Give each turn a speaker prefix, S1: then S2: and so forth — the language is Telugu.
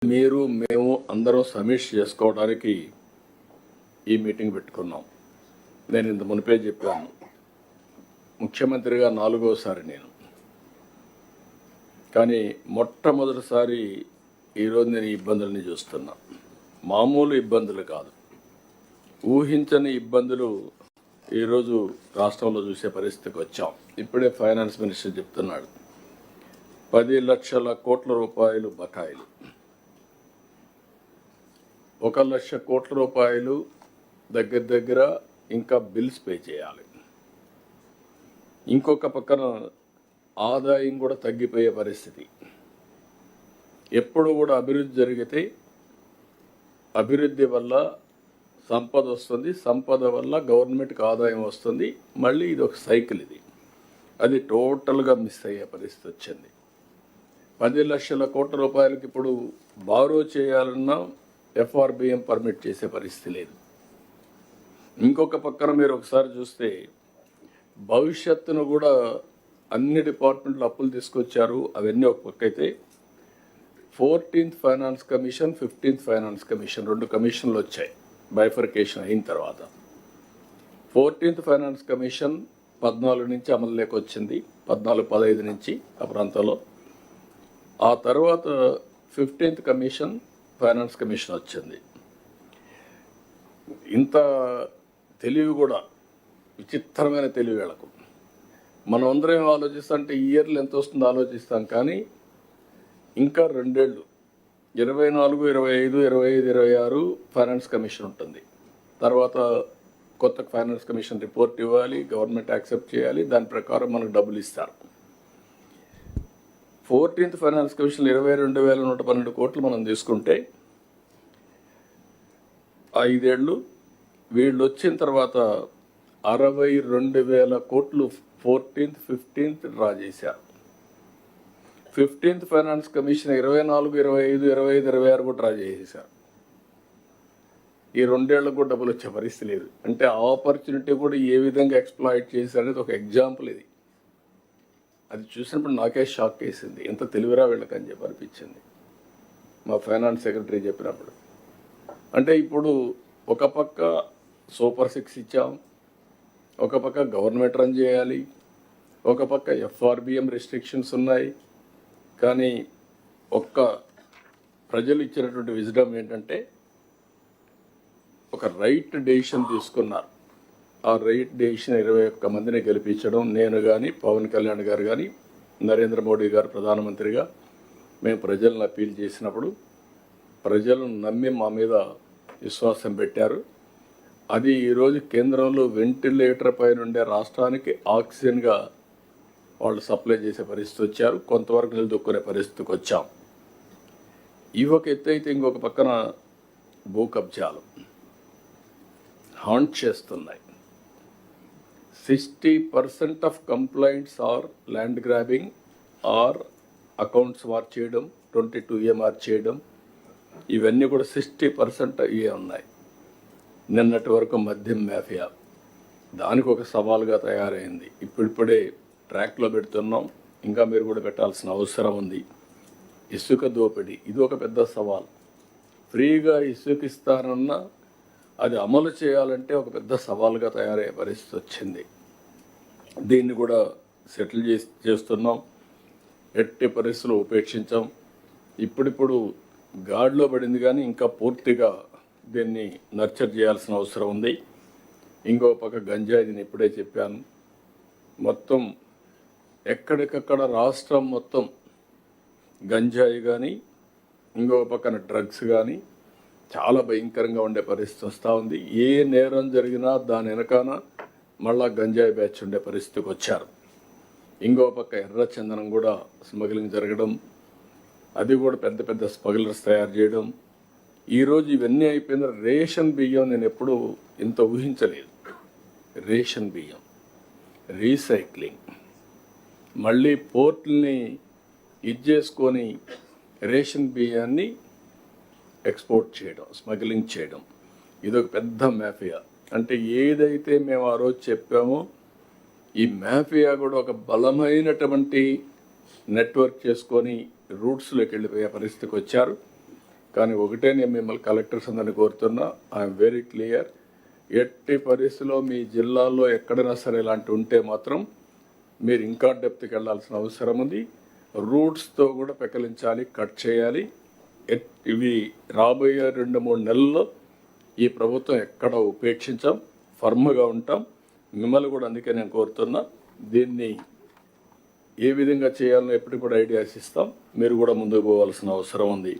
S1: మేము అందరం సమీక్ష చేసుకోవడానికి ఈ మీటింగ్ పెట్టుకున్నాం. నేను ఇంత మునిపే చెప్పాను, ముఖ్యమంత్రిగా 4వసారి నేను. కానీ మొట్టమొదటిసారి ఈరోజు నేను ఈ ఇబ్బందులని చూస్తున్నా. మామూలు ఇబ్బందులు కాదు, ఊహించని ఇబ్బందులు ఈరోజు రాష్ట్రంలో చూసే పరిస్థితికి వచ్చాం. ఇప్పుడే ఫైనాన్స్ మినిస్టర్ చెప్తున్నాడు, 10 లక్షల కోట్ల రూపాయలు బకాయిలు, 1 లక్ష కోట్ల రూపాయలు దగ్గర ఇంకా బిల్స్ పే చేయాలి. ఇంకొక పక్కన ఆదాయం కూడా తగ్గిపోయే పరిస్థితి. ఎప్పుడు కూడా అభివృద్ధి జరిగితే అభివృద్ధి వల్ల సంపద వస్తుంది, సంపద వల్ల గవర్నమెంట్కి ఆదాయం వస్తుంది. మళ్ళీ ఇది ఒక సైకిల్. అది టోటల్గా మిస్ అయ్యే పరిస్థితి వచ్చింది. 10 లక్షల కోట్ల రూపాయలకి ఇప్పుడు బారో చేయాలన్నా FRBM పర్మిట్ చేసే పరిస్థితి లేదు. ఇంకొక పక్కన మీరు ఒకసారి చూస్తే భవిష్యత్తును కూడా అన్ని డిపార్ట్మెంట్లు అప్పులు తీసుకొచ్చారు. అవన్నీ ఒక పక్క అయితే 14th finance commission, 15th finance commission 2 కమిషన్లు వచ్చాయి బైఫర్కేషన్ అయిన తర్వాత. 14th ఫైనాన్స్ కమిషన్ 14 నుంచి అమలులోకి వచ్చింది, 14-15 నుంచి ఆ ప్రాంతంలో. ఆ తర్వాత 15th కమిషన్ ఫైనాన్స్ కమిషన్ వచ్చింది. ఇంత తెలివి కూడా విచిత్రమైన తెలివి వీళ్ళకు. మనం అందరం ఆలోచిస్తుంటే ఇయర్లు ఎంత వస్తుందో ఆలోచిస్తాం, కానీ ఇంకా 2 ఏళ్ళు 24, 25, 25, 26 ఫైనాన్స్ కమిషన్ ఉంటుంది. తర్వాత కొత్త ఫైనాన్స్ కమిషన్ రిపోర్ట్ ఇవ్వాలి, గవర్నమెంట్ యాక్సెప్ట్ చేయాలి, దాని ప్రకారం మనకు డబ్బులు ఇస్తారు. 14th ఫైనాన్స్ కమిషన్ 22,112 కోట్లు మనం తీసుకుంటే 5 ఏళ్ళు వీళ్ళు వచ్చిన తర్వాత 62,000 కోట్లు 14th, 15th డ్రా చేశారు. 15th ఫైనాన్స్ కమిషన్ 24, 25, 25, 26 కూడా డ్రా చేసేశారు. ఈ 2 ఏళ్ళకు కూడా డబ్బులు వచ్చే పరిస్థితి లేదు. అంటే ఆపర్చునిటీ కూడా ఏ విధంగా ఎక్స్ప్లాయిట్ చేశారనేది ఒక ఎగ్జాంపుల్ ఇది. అది చూసినప్పుడు నాకే షాక్ వేసింది, ఎంత తెలివిరా వీళ్ళకని చెప్పి అనిపించింది మా ఫైనాన్స్ సెక్రటరీ చెప్పినప్పుడు. అంటే ఇప్పుడు ఒక పక్క సూపర్ 6 ఇచ్చాం, ఒక పక్క గవర్నమెంట్ రన్ చేయాలి, ఒక పక్క FRBM రెస్ట్రిక్షన్స్ ఉన్నాయి. కానీ ప్రజలు ఇచ్చినటువంటి విజ్డమ్ ఏంటంటే ఒక రైట్ డెసిషన్ తీసుకున్నారు. ఆ రైట్ డెసిషన్ 21 మందిని గెలిపించడం. నేను కానీ, పవన్ కళ్యాణ్ గారు కానీ, నరేంద్ర మోడీ గారు ప్రధానమంత్రిగా మేము ప్రజలను అప్పీల్ చేసినప్పుడు ప్రజలు నమ్మి మా మీద విశ్వాసం పెట్టారు. అది ఈరోజు కేంద్రంలో వెంటిలేటర్ పైన ఉండే రాష్ట్రానికి ఆక్సిజన్గా వాళ్ళు సప్లై చేసే పరిస్థితి వచ్చారు. కొంతవరకు నిలదొక్కునే పరిస్థితికి వచ్చాం. ఇవి ఒక ఎత్తు అయితే, ఇంకొక పక్కన భూ కబ్జాలు హాంట్ చేస్తున్నాయి. 60% of complaints are land grabbing or accounts మార్చేయడం, 22A మార్చేయడం. ఇవన్నీ కూడా 60% ఇవే ఉన్నాయి. నిన్నటి వరకు మద్యం మాఫియా దానికి ఒక సవాల్గా తయారైంది. ఇప్పుడిప్పుడే ట్రాక్లో పెడుతున్నాం, ఇంకా మీరు కూడా పెట్టాల్సిన అవసరం ఉంది. ఇసుక దోపిడీ ఇది ఒక పెద్ద సవాల్. ఫ్రీగా ఇసుక ఇస్తానన్నా అది అమలు చేయాలంటే ఒక పెద్ద సవాల్గా తయారయ్యే పరిస్థితి వచ్చింది. దీన్ని కూడా సెటిల్ చేస్తున్నాం, ఎట్టి పరిస్థితులు ఉపేక్షించాం. ఇప్పుడిప్పుడు గాడిలో పడింది, కానీ ఇంకా పూర్తిగా దీన్ని నర్చర్ చేయాల్సిన అవసరం ఉంది. ఇంకో పక్క గంజాయి, నేను ఇప్పుడే చెప్పాను, మొత్తం ఎక్కడికక్కడ రాష్ట్రం మొత్తం గంజాయి కానీ, ఇంకో పక్కన డ్రగ్స్ కానీ చాలా భయంకరంగా ఉండే పరిస్థితి వస్తూ ఉంది. ఏ నేరం జరిగినా దాని వెనకాన మళ్ళా గంజాయి బ్యాచ్ ఉండే పరిస్థితికి వచ్చారు. ఇంకో పక్క ఎర్ర చందనం కూడా స్మగ్లింగ్ జరగడం, అది కూడా పెద్ద పెద్ద స్మగ్లర్స్ తయారు చేయడం. ఈరోజు ఇవన్నీ అయిపోయిన రేషన్ బియ్యం నేను ఎప్పుడూ ఇంత ఊహించలేదు. రేషన్ బియ్యం రీసైక్లింగ్, మళ్ళీ పోర్టుల్ని చేసుకొని రేషన్ బియ్యాన్ని ఎక్స్పోర్ట్ చేయడం, స్మగ్లింగ్ చేయడం, ఇదొక పెద్ద మాఫియా. అంటే ఏదైతే మేము ఆ రోజు చెప్పామో ఈ మాఫియా కూడా ఒక బలమైనటువంటి నెట్వర్క్ చేసుకొని రూట్స్లోకి వెళ్ళిపోయే పరిస్థితికి వచ్చారు. కానీ ఒకటే నేను మిమ్మల్ని కలెక్టర్స్ అందరినీ కోరుతున్నా, ఐఎమ్ వెరీ క్లియర్, ఎట్టి పరిస్థితిలో మీ జిల్లాలో ఎక్కడైనా సరే ఇలాంటి ఉంటే మాత్రం మీరు ఇంకా డెప్త్కి వెళ్ళాల్సిన అవసరం ఉంది. రూట్స్తో కూడా పెకలించాలి, కట్ చేయాలి. ఇవి రాబోయే 2-3 నెలల్లో ఈ ప్రభుత్వం ఎక్కడ ఉపేక్షించాం, ఫర్మ్గా ఉంటాం. మిమ్మల్ని కూడా అందుకే నేను కోరుతున్నా, దీన్ని ఏ విధంగా చేయాలో ఎప్పటికి కూడా ఐడియాస్ ఇస్తాం. మీరు కూడా ముందుకు పోవాల్సిన అవసరం ఉంది.